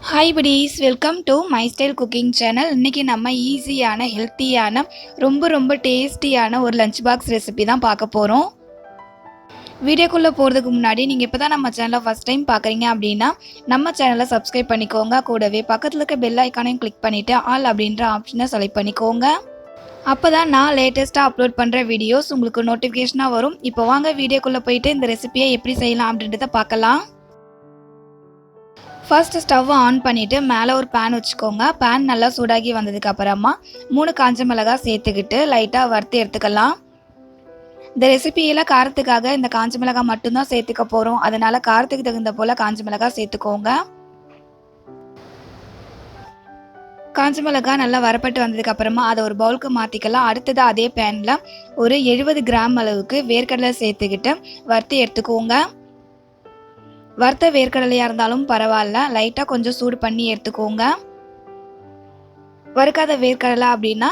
Hi buddies, welcome to my style cooking channel. இன்றைக்கி நம்ம ஈஸியான ஹெல்த்தியான ரொம்ப டேஸ்டியான ஒரு லஞ்ச் பாக்ஸ் ரெசிபி தான் பார்க்க போகிறோம். வீடியோக்குள்ளே போகிறதுக்கு முன்னாடி நீங்கள் இப்போ தான் நம்ம சேனலை ஃபஸ்ட் டைம் பார்க்குறீங்க அப்படின்னா நம்ம சேனலை சப்ஸ்கிரைப் பண்ணிக்கோங்க. கூடவே பக்கத்தில் இருக்க பெல் ஐக்கானையும் கிளிக் பண்ணிவிட்டு ஆல் அப்படின்ற ஆப்ஷனை செலக்ட் பண்ணிக்கோங்க. அப்போ தான் நான் லேட்டஸ்ட்டாக அப்லோட் பண்ணுற வீடியோஸ் உங்களுக்கு நோட்டிஃபிகேஷனாக வரும். இப்போ வாங்க வீடியோக்குள்ளே போயிட்டு இந்த ரெசிபியை எப்படி செய்யலாம் அப்படின்றத பார்க்கலாம். ஃபர்ஸ்ட் ஸ்டவ் ஆன் பண்ணிவிட்டு மேலே ஒரு பேன் வச்சுக்கோங்க. பேன் நல்லா சூடாகி வந்ததுக்கு அப்புறமா 3 காஞ்ச மிளகாய் சேர்த்துக்கிட்டு லைட்டாக வறுத்து எடுத்துக்கலாம். இந்த ரெசிபியில் காரத்துக்காக இந்த காஞ்ச மிளகாய் மட்டும்தான் சேர்த்துக்க போகிறோம். அதனால் காரத்துக்கு தகுந்த போல் காஞ்ச மிளகாய் சேர்த்துக்கோங்க. காஞ்ச மிளகாய் நல்லா வரப்பட்டு வந்ததுக்கு அப்புறமா அதை ஒரு பவுலுக்கு மாற்றிக்கலாம். அடுத்தது அதே பேனில் ஒரு 70 கிராம் அளவுக்கு வேர்க்கடலை சேர்த்துக்கிட்டு வறுத்து எடுத்துக்கோங்க. வறுத்த வேர்க்கடலையாக இருந்தாலும் பரவாயில்ல, லைட்டாக கொஞ்சம் சூடு பண்ணி எடுத்துக்கோங்க. வறுக்காத வேர்க்கடலை அப்படின்னா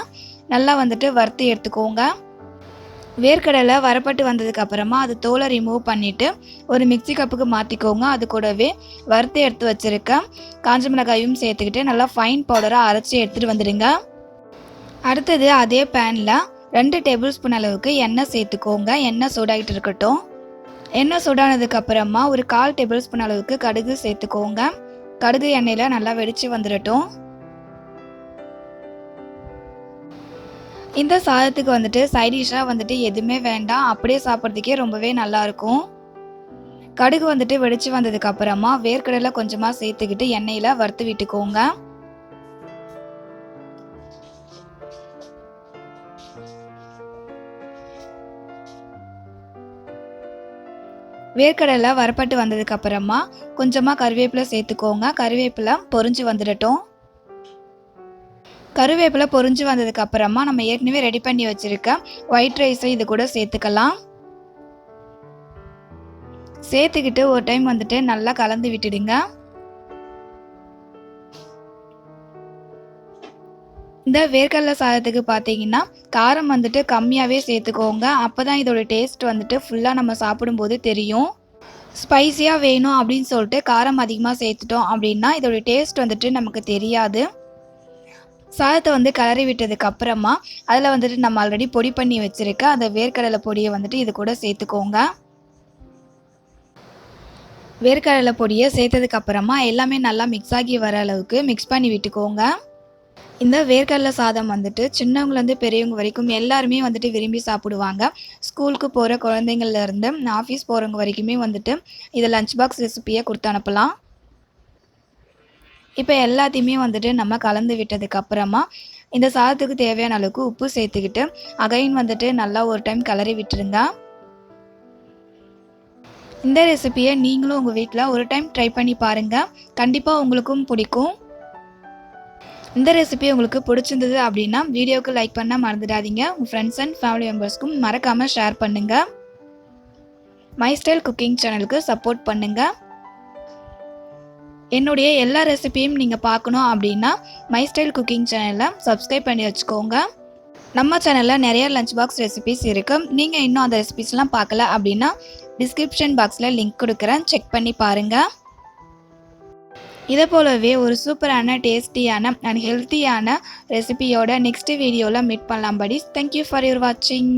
நல்லா வறுத்து எடுத்துக்கோங்க. வேர்க்கடலை வரப்பட்டு வந்ததுக்கு அப்புறமா அது தோலை ரிமூவ் பண்ணிவிட்டு ஒரு மிக்சி கப்புக்கு மாற்றிக்கோங்க. அது கூடவே வறுத்து எடுத்து வச்சுருக்க காஞ்ச மிளகாயும் சேர்த்துக்கிட்டு நல்லா ஃபைன் பவுடராக அரைச்சி எடுத்துகிட்டு வந்துடுங்க. அடுத்தது அதே பேனில் 2 டேபிள் ஸ்பூன் அளவுக்கு எண்ணெய் சேர்த்துக்கோங்க. எண்ணெய் சூடாகிட்டு இருக்கட்டும். எண்ணெய் சூடானதுக்கு அப்புறமா ஒரு 1/4 டேபிள் ஸ்பூன் அளவுக்கு கடுகு சேர்த்துக்கோங்க. கடுகு எண்ணெயில் நல்லா வெடித்து வந்துடட்டும். இந்த சாதத்துக்கு சைடிஷாக எதுவுமே வேண்டாம், அப்படியே சாப்பிட்றதுக்கே ரொம்பவே நல்லாயிருக்கும். கடுகு வெடித்து வந்ததுக்கு அப்புறமா வேர்க்கடலை கொஞ்சமாக சேர்த்துக்கிட்டு எண்ணெயில் வறுத்து விட்டுக்கோங்க. வேர்க்கடலை வரப்பட்டு வந்ததுக்கு அப்புறமா கொஞ்சமாக கருவேப்பிலை சேர்த்துக்கோங்க. கருவேப்பிலை பொரிஞ்சு வந்துடட்டும். கருவேப்பிலை பொரிஞ்சு வந்ததுக்கு அப்புறமா நம்ம ஏற்கனவே ரெடி பண்ணி வச்சிருக்க ஒயிட் ரைஸை இது கூட சேர்த்துக்கலாம். சேர்த்துக்கிட்டு ஒரு டைம் நல்லா கலந்து விட்டுடுங்க. இந்த வேர்க்கடலை சாதத்துக்கு பார்த்தீங்கன்னா காரம் கம்மியாகவே சேர்த்துக்கோங்க. அப்போ தான் இதோட டேஸ்ட் ஃபுல்லாக நம்ம சாப்பிடும்போது தெரியும். ஸ்பைஸியாக வேணும் அப்படின்னு சொல்லிட்டு காரம் அதிகமாக சேர்த்துட்டோம் அப்படின்னா இதோட டேஸ்ட் நமக்கு தெரியாது. சாதத்தை கிளறி விட்டதுக்கு அப்புறமா அதில் நம்ம ஆல்ரெடி பொடி பண்ணி வச்சுருக்க அந்த வேர்க்கடலை பொடியை இது கூட சேர்த்துக்கோங்க. வேர்க்கடலை பொடியை சேர்த்ததுக்கு அப்புறமா எல்லாமே நல்லா மிக்ஸ் ஆகி வர அளவுக்கு மிக்ஸ் பண்ணி விட்டுக்கோங்க. இந்த வேர்க்கடலை சாதம் சின்னவங்கலேருந்து பெரியவங்க வரைக்கும் எல்லாருமே விரும்பி சாப்பிடுவாங்க. ஸ்கூலுக்கு போகிற குழந்தைங்கள்லேருந்து ஆஃபீஸ் போகிறவங்க வரைக்குமே இதை லஞ்ச் பாக்ஸ் ரெசிப்பியை கொடுத்து அனுப்பலாம். இப்போ எல்லாத்தையுமே நம்ம கலந்து விட்டதுக்கு அப்புறமா இந்த சாதத்துக்கு தேவையான அளவுக்கு உப்பு சேர்த்துக்கிட்டு அகைன் நல்லா ஒரு டைம் கிளறி விட்டுருங்க. இந்த ரெசிப்பியை நீங்களும் உங்கள் வீட்டில் ஒரு டைம் ட்ரை பண்ணி பாருங்கள், கண்டிப்பாக உங்களுக்கும் பிடிக்கும். இந்த ரெசிபி உங்களுக்கு பிடிச்சிருந்தது அப்படின்னா வீடியோவுக்கு லைக் பண்ண மறந்துடாதீங்க. உங்கள் ஃப்ரெண்ட்ஸ் அண்ட் ஃபேமிலி மெம்பர்ஸ்க்கும் மறக்காமல் ஷேர் பண்ணுங்கள். மை ஸ்டைல் குக்கிங் சேனலுக்கு சப்போர்ட் பண்ணுங்கள். என்னுடைய எல்லா ரெசிபியும் நீங்கள் பார்க்கணும் அப்படின்னா மை ஸ்டைல் குக்கிங் சேனலை சப்ஸ்கிரைப் பண்ணி வச்சுக்கோங்க. நம்ம சேனலில் நிறைய லஞ்ச் பாக்ஸ் ரெசிபிஸ் இருக்குது. நீங்கள் இன்னும் அந்த ரெசிபிஸ்லாம் பார்க்கல அப்படின்னா டிஸ்கிரிப்ஷன் பாக்ஸில் லிங்க் கொடுக்குறேன், செக் பண்ணி பாருங்கள். இதை போலவே ஒரு சூப்பரான டேஸ்டியான அண்ட் ஹெல்த்தியான ரெசிபியோட நெக்ஸ்ட் வீடியோவில் மீட் பண்ணலாம் buddies. தேங்க்யூ ஃபார் யுவர் வாட்சிங்.